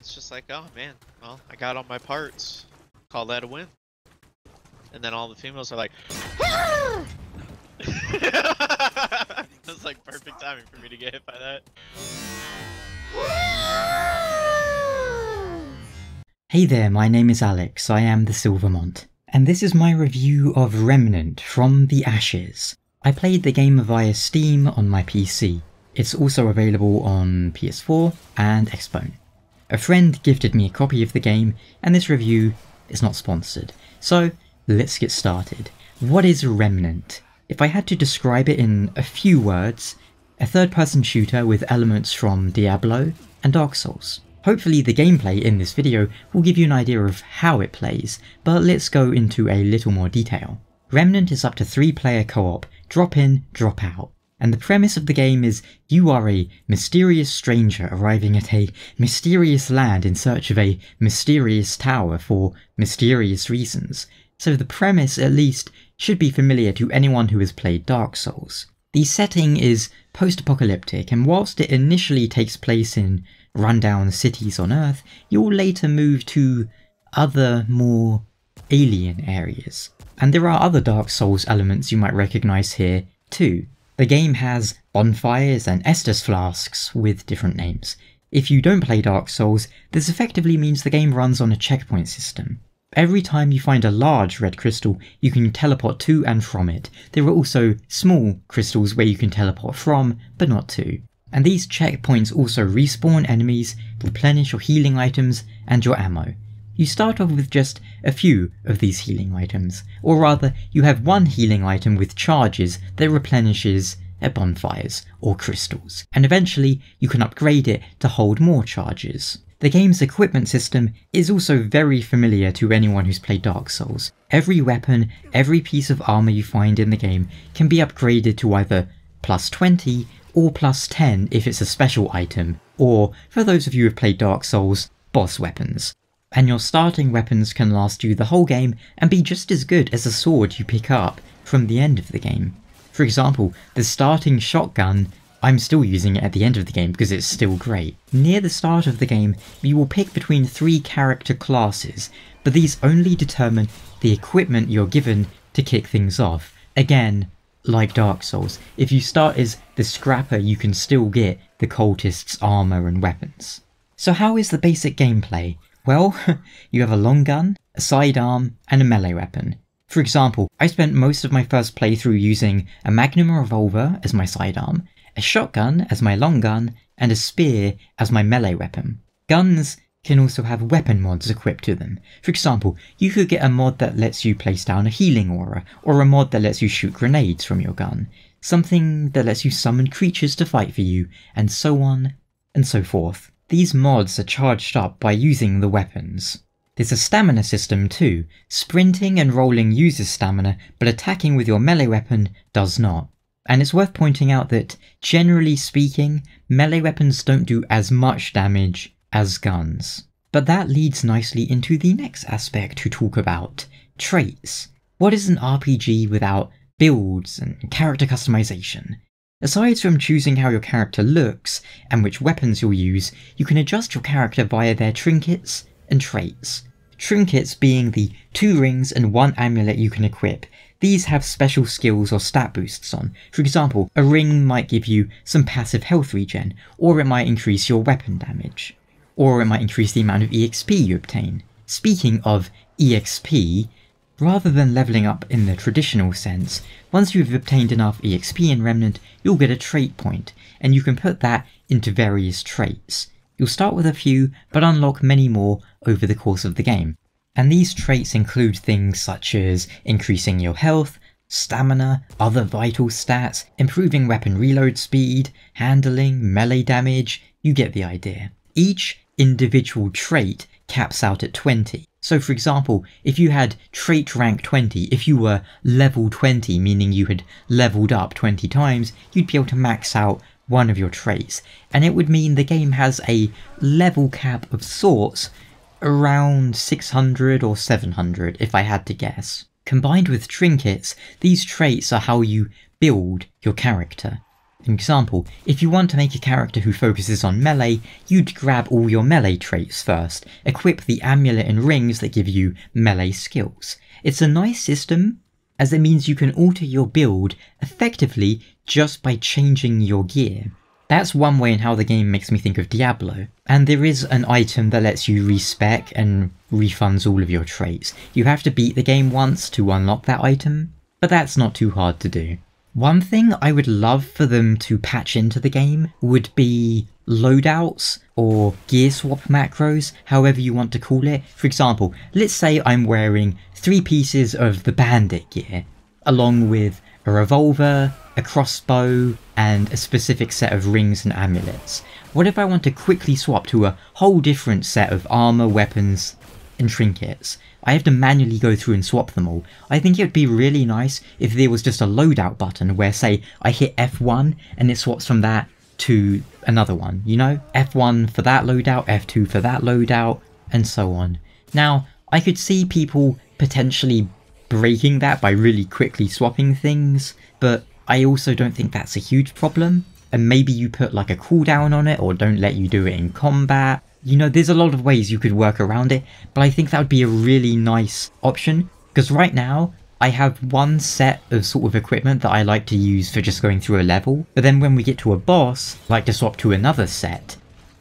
It's just like, oh man, well, I got all my parts. Call that a win. And then all the females are like, that's like perfect timing for me to get hit by that. Hey there, my name is Alex, I am the Silver Mont, and this is my review of Remnant from the Ashes. I played the game via Steam on my PC. It's also available on PS4 and Xbox. A friend gifted me a copy of the game, and this review is not sponsored. So, let's get started. What is Remnant? If I had to describe it in a few words, a third-person shooter with elements from Diablo and Dark Souls. Hopefully the gameplay in this video will give you an idea of how it plays, but let's go into a little more detail. Remnant is up to 3-player co-op, drop in, drop out. And the premise of the game is you are a mysterious stranger arriving at a mysterious land in search of a mysterious tower for mysterious reasons. So the premise, at least, should be familiar to anyone who has played Dark Souls. The setting is post-apocalyptic, and whilst it initially takes place in rundown cities on Earth, you'll later move to other, more alien areas. And there are other Dark Souls elements you might recognise here too. The game has bonfires and Estus flasks with different names. If you don't play Dark Souls, this effectively means the game runs on a checkpoint system. Every time you find a large red crystal, you can teleport to and from it. There are also small crystals where you can teleport from, but not to. And these checkpoints also respawn enemies, replenish your healing items, and your ammo. You start off with just a few of these healing items, or rather, you have one healing item with charges that replenishes at bonfires or crystals, and eventually you can upgrade it to hold more charges. The game's equipment system is also very familiar to anyone who's played Dark Souls. Every weapon, every piece of armor you find in the game can be upgraded to either plus 20 or plus 10 if it's a special item, or, for those of you who've played Dark Souls, boss weapons. And your starting weapons can last you the whole game and be just as good as a sword you pick up from the end of the game. For example, the starting shotgun, I'm still using it at the end of the game because it's still great. Near the start of the game, you will pick between 3 character classes, but these only determine the equipment you're given to kick things off. Again, like Dark Souls, if you start as the Scrapper, you can still get the cultist's armor and weapons. So how is the basic gameplay? Well, you have a long gun, a sidearm, and a melee weapon. For example, I spent most of my first playthrough using a magnum revolver as my sidearm, a shotgun as my long gun, and a spear as my melee weapon. Guns can also have weapon mods equipped to them. For example, you could get a mod that lets you place down a healing aura, or a mod that lets you shoot grenades from your gun, something that lets you summon creatures to fight for you, and so on and so forth. These mods are charged up by using the weapons. There's a stamina system too. Sprinting and rolling uses stamina, but attacking with your melee weapon does not. And it's worth pointing out that, generally speaking, melee weapons don't do as much damage as guns. But that leads nicely into the next aspect to talk about: traits. What is an RPG without builds and character customization? Aside from choosing how your character looks and which weapons you'll use, you can adjust your character via their trinkets and traits. Trinkets being the 2 rings and 1 amulet you can equip. These have special skills or stat boosts on. For example, a ring might give you some passive health regen, or it might increase your weapon damage, or it might increase the amount of EXP you obtain. Speaking of EXP, rather than leveling up in the traditional sense, once you've obtained enough EXP in Remnant, you'll get a trait point, and you can put that into various traits. You'll start with a few, but unlock many more over the course of the game. And these traits include things such as increasing your health, stamina, other vital stats, improving weapon reload speed, handling, melee damage, you get the idea. Each individual trait caps out at 20. So for example, if you had trait rank 20, if you were level 20, meaning you had leveled up 20 times, you'd be able to max out one of your traits, and it would mean the game has a level cap of sorts around 600 or 700 if I had to guess. Combined with trinkets, these traits are how you build your character. An example, if you want to make a character who focuses on melee, you'd grab all your melee traits first, equip the amulet and rings that give you melee skills. It's a nice system, as it means you can alter your build effectively just by changing your gear. That's one way in how the game makes me think of Diablo. And there is an item that lets you respec and refunds all of your traits. You have to beat the game once to unlock that item, but that's not too hard to do. One thing I would love for them to patch into the game would be loadouts or gear swap macros, however you want to call it. For example, let's say I'm wearing 3 pieces of the bandit gear, along with a revolver, a crossbow, and a specific set of rings and amulets. What if I want to quickly swap to a whole different set of armor, weapons, and trinkets? I have to manually go through and swap them all. I think it would be really nice if there was just a loadout button where, say, I hit F1 and it swaps from that to another one, you know? F1 for that loadout, F2 for that loadout, and so on. Now, I could see people potentially breaking that by really quickly swapping things, but I also don't think that's a huge problem. And maybe you put like a cooldown on it or don't let you do it in combat. You know, there's a lot of ways you could work around it, but I think that would be a really nice option, because right now I have one set of sort of equipment that I like to use for just going through a level, but then when we get to a boss, I like to swap to another set.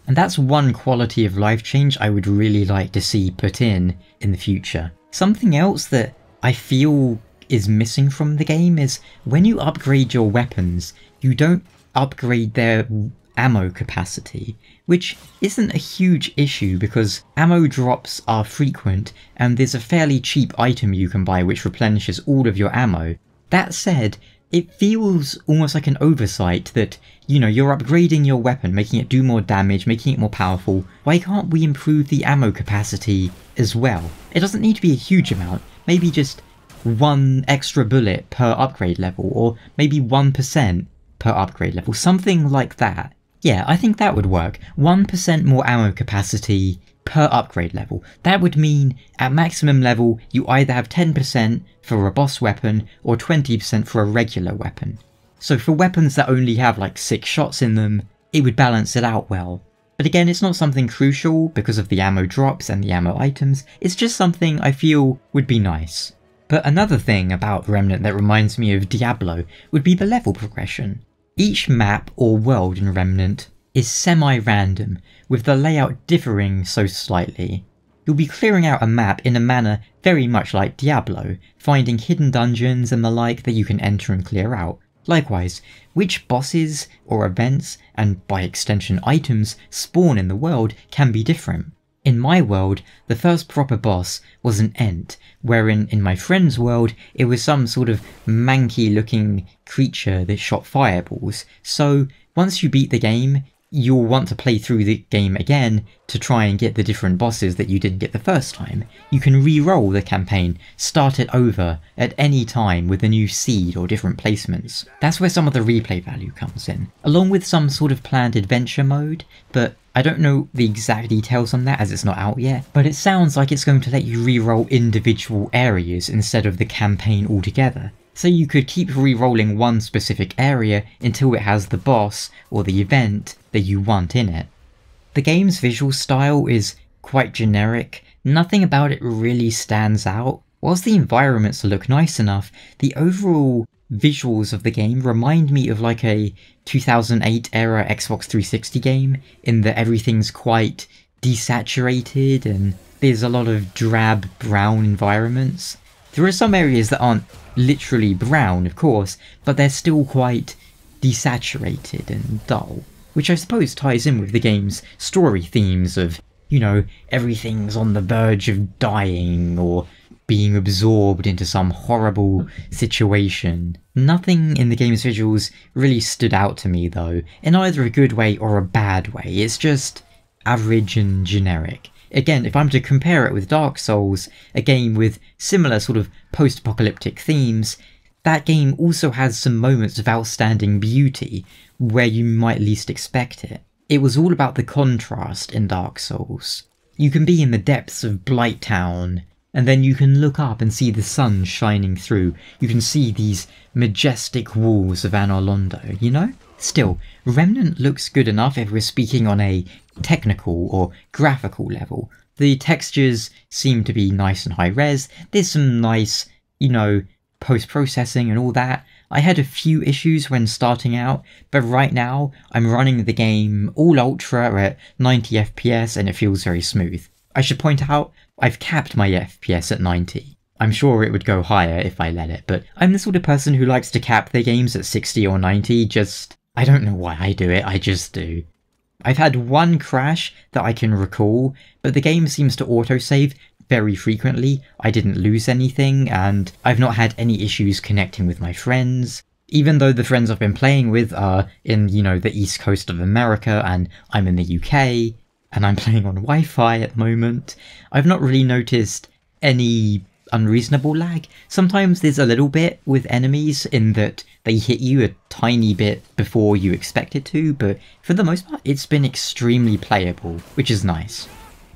And that's one quality of life change I would really like to see put in the future. Something else that I feel is missing from the game is when you upgrade your weapons, you don't upgrade their ammo capacity, which isn't a huge issue because ammo drops are frequent and there's a fairly cheap item you can buy which replenishes all of your ammo. That said, it feels almost like an oversight that, you know, you're upgrading your weapon, making it do more damage, making it more powerful. Why can't we improve the ammo capacity as well? It doesn't need to be a huge amount, maybe just 1 extra bullet per upgrade level, or maybe 1% per upgrade level, something like that. Yeah, I think that would work. 1% more ammo capacity per upgrade level. That would mean at maximum level you either have 10% for a boss weapon or 20% for a regular weapon. So for weapons that only have like 6 shots in them, it would balance it out well. But again, it's not something crucial because of the ammo drops and the ammo items, it's just something I feel would be nice. But another thing about Remnant that reminds me of Diablo would be the level progression. Each map or world in Remnant is semi-random, with the layout differing so slightly. You'll be clearing out a map in a manner very much like Diablo, finding hidden dungeons and the like that you can enter and clear out. Likewise, which bosses or events, and by extension items, spawn in the world can be different. In my world, the first proper boss was an Ent, wherein in my friend's world it was some sort of manky looking creature that shot fireballs. So once you beat the game, you'll want to play through the game again to try and get the different bosses that you didn't get the first time. You can re-roll the campaign, start it over at any time with a new seed or different placements. That's where some of the replay value comes in, along with some sort of planned adventure mode, but I don't know the exact details on that as it's not out yet, but it sounds like it's going to let you re-roll individual areas instead of the campaign altogether. So you could keep re-rolling one specific area until it has the boss or the event that you want in it. The game's visual style is quite generic, nothing about it really stands out. Whilst the environments look nice enough, the overall visuals of the game remind me of like a 2008 era Xbox 360 game, in that everything's quite desaturated and there's a lot of drab brown environments. There are some areas that aren't literally brown, of course, but they're still quite desaturated and dull, which I suppose ties in with the game's story themes of, you know, everything's on the verge of dying or being absorbed into some horrible situation. Nothing in the game's visuals really stood out to me though, in either a good way or a bad way. It's just average and generic. Again, if I'm to compare it with Dark Souls, a game with similar sort of post-apocalyptic themes, that game also has some moments of outstanding beauty where you might least expect it. It was all about the contrast in Dark Souls. You can be in the depths of Blighttown, and then you can look up and see the sun shining through. You can see these majestic walls of Anor Londo, you know? Still, Remnant looks good enough if we're speaking on a technical or graphical level. The textures seem to be nice and high res, there's some nice, post-processing and all that. I had a few issues when starting out, but right now I'm running the game all ultra at 90 FPS and it feels very smooth. I should point out, I've capped my FPS at 90. I'm sure it would go higher if I let it, but I'm the sort of person who likes to cap their games at 60 or 90, I don't know why I do it, I just do. I've had one crash that I can recall, but the game seems to autosave very frequently. I didn't lose anything, and I've not had any issues connecting with my friends. Even though the friends I've been playing with are in, the east coast of America, and I'm in the UK, and I'm playing on Wi-Fi at the moment, I've not really noticed any unreasonable lag. Sometimes there's a little bit with enemies in that they hit you a tiny bit before you expect it to, but for the most part it's been extremely playable, which is nice.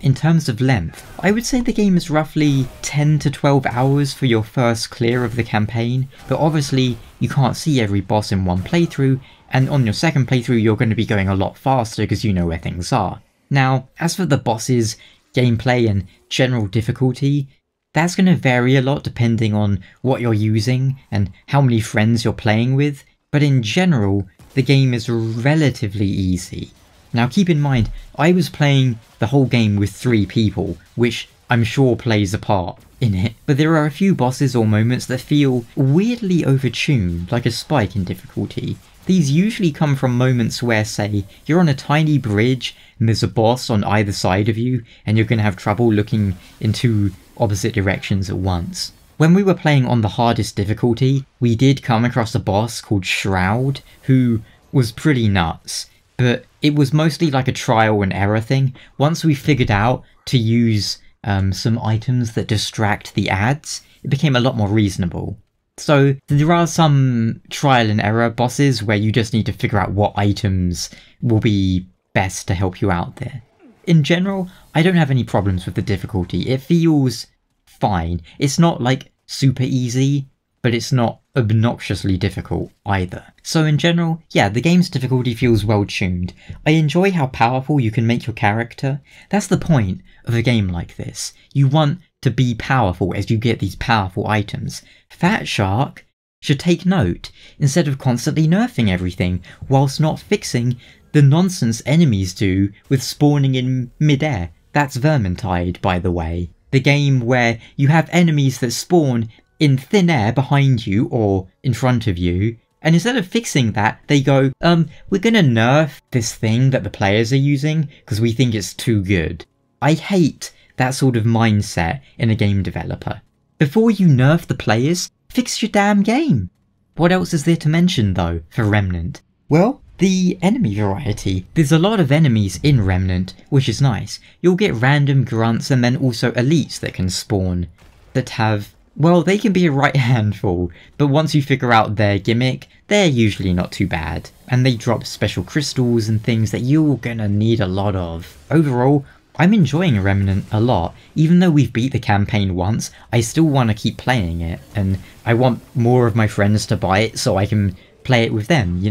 In terms of length, I would say the game is roughly 10 to 12 hours for your first clear of the campaign, but obviously you can't see every boss in one playthrough, and on your second playthrough you're going to be going a lot faster because you know where things are. Now, as for the bosses, gameplay and general difficulty, that's going to vary a lot depending on what you're using and how many friends you're playing with, but in general, the game is relatively easy. Now keep in mind, I was playing the whole game with 3 people, which I'm sure plays a part in it, but there are a few bosses or moments that feel weirdly overtuned, like a spike in difficulty. These usually come from moments where, say, you're on a tiny bridge and there's a boss on either side of you and you're going to have trouble looking in 2 opposite directions at once. When we were playing on the hardest difficulty, we did come across a boss called Shroud, who was pretty nuts, but it was mostly like a trial and error thing. Once we figured out to use some items that distract the ads, it became a lot more reasonable. So there are some trial and error bosses where you just need to figure out what items will be best to help you out there. In general, I don't have any problems with the difficulty. It feels fine. It's not like super easy, but it's not obnoxiously difficult either. So in general, yeah, the game's difficulty feels well tuned. I enjoy how powerful you can make your character. That's the point of a game like this. You want to be powerful as you get these powerful items. Fat Shark should take note, instead of constantly nerfing everything, whilst not fixing the nonsense enemies do with spawning in mid-air. That's Vermintide, by the way. The game where you have enemies that spawn in thin air behind you or in front of you, and instead of fixing that, they go, we're gonna nerf this thing that the players are using because we think it's too good. I hate that sort of mindset in a game developer. Before you nerf the players, fix your damn game. What else is there to mention though for Remnant? Well, the enemy variety. There's a lot of enemies in Remnant, which is nice. You'll get random grunts and then also elites that can spawn, that have, well, they can be a right handful, but once you figure out their gimmick, they're usually not too bad. And they drop special crystals and things that you're gonna need a lot of. Overall, I'm enjoying Remnant a lot. Even though we've beat the campaign once, I still want to keep playing it, and I want more of my friends to buy it so I can play it with them,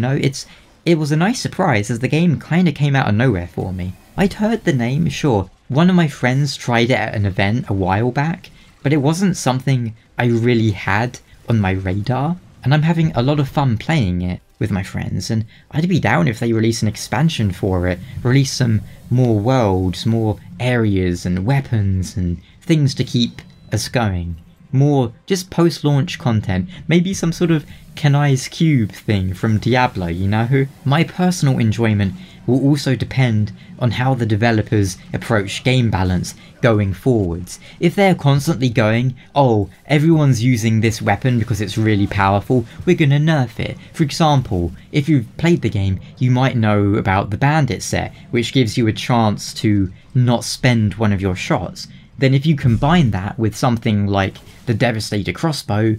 It was a nice surprise as the game kinda came out of nowhere for me. I'd heard the name, sure. One of my friends tried it at an event a while back, but it wasn't something I really had on my radar, and I'm having a lot of fun playing it with my friends, and I'd be down if they release an expansion for it, release some more worlds, more areas and weapons and things to keep us going. More just post-launch content, maybe some sort of Kanai's Cube thing from Diablo, My personal enjoyment will also depend on how the developers approach game balance going forwards. If they're constantly going, oh, everyone's using this weapon because it's really powerful, we're gonna nerf it. For example, if you've played the game, you might know about the Bandit set, which gives you a chance to not spend one of your shots. Then if you combine that with something like the Devastator crossbow,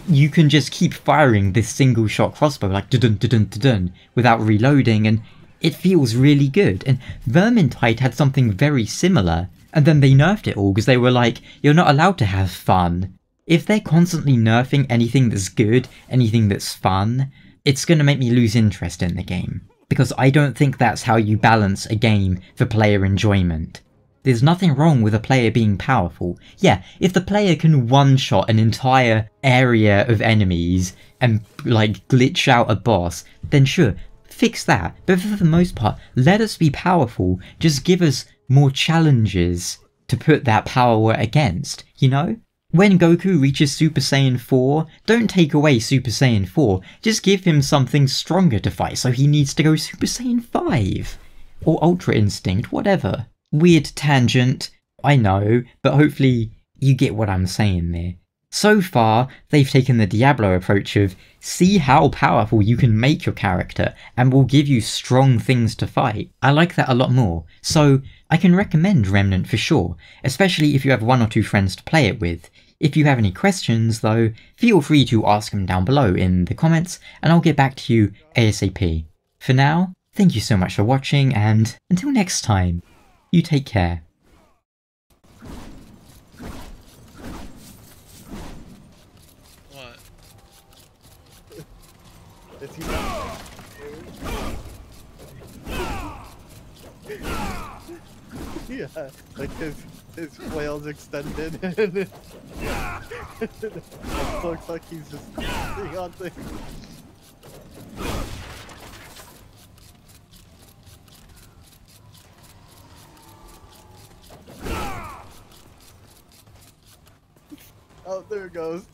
you can just keep firing this single shot crossbow like dun dun dun dun without reloading, and it feels really good. And Vermintide had something very similar, and then they nerfed it all because they were like, you're not allowed to have fun. If they're constantly nerfing anything that's good, anything that's fun, it's going to make me lose interest in the game. Because I don't think that's how you balance a game for player enjoyment. There's nothing wrong with a player being powerful. Yeah, if the player can one-shot an entire area of enemies and, like, glitch out a boss, then sure, fix that. But for the most part, let us be powerful. Just give us more challenges to put that power against, you know? When Goku reaches Super Saiyan 4, don't take away Super Saiyan 4, just give him something stronger to fight so he needs to go Super Saiyan 5. Or Ultra Instinct, whatever. Weird tangent, I know, but hopefully you get what I'm saying there. So far, they've taken the Diablo approach of, see how powerful you can make your character, and we'll give you strong things to fight. I like that a lot more, so I can recommend Remnant for sure, especially if you have 1 or 2 friends to play it with. If you have any questions though, feel free to ask them down below in the comments, and I'll get back to you ASAP. For now, thank you so much for watching, and until next time, you take care. What? Is he yeah, like his flail's extended and it looks like he's just sitting on things. Oh, there it goes.